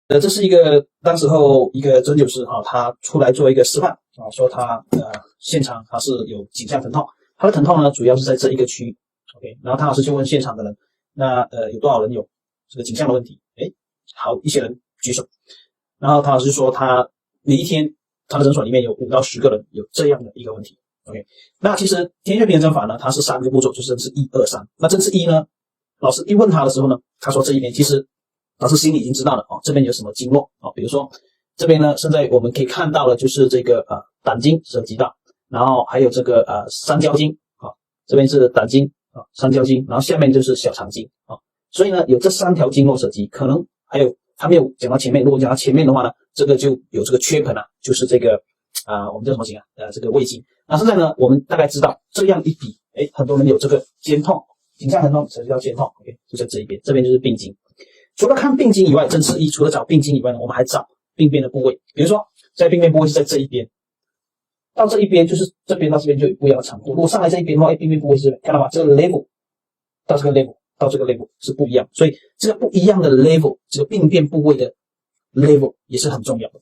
这是一个当时候一个针灸师他出来做一个示范说他现场他是有颈项疼痛，他的疼痛呢主要是在这一个区域 ，OK， 然后汤老师就问现场的人，那有多少人有这个颈项的问题？好，一些人举手，然后汤老师说他每一天他的诊所里面有5到10个人有这样的一个问题 ，OK， 那其实天穴平衡针法呢，它是3个步骤，就是针刺1、2、3，那针刺1呢，老师一问他的时候呢，他说这一边其实老师心里已经知道了这边有什么经络比如说这边呢，现在我们可以看到的就是这个胆经涉及到，然后还有这个三焦经这边是胆经三焦经，然后下面就是小肠经所以呢有这3条经络涉及，可能还有他没有讲到前面，如果讲到前面的话呢，这个就有这个缺盆就是这个我们叫什么经这个胃经。那现在呢，我们大概知道这样一比，很多人有这个肩痛，颈项疼痛涉及到肩痛 ，OK， 就在这一边，这边就是病经。除了看病经以外，针刺1除了找病经以外呢，我们还找病变的部位。比如说，在病变部位是在这一边，到这一边就是这边到这边就有不一样的长度。如果上来这一边的话，病变部位是看到吗？这个 level 到这个 level 到这个 level 是不一样，所以这个不一样的 level， 这个病变部位的 level 也是很重要的。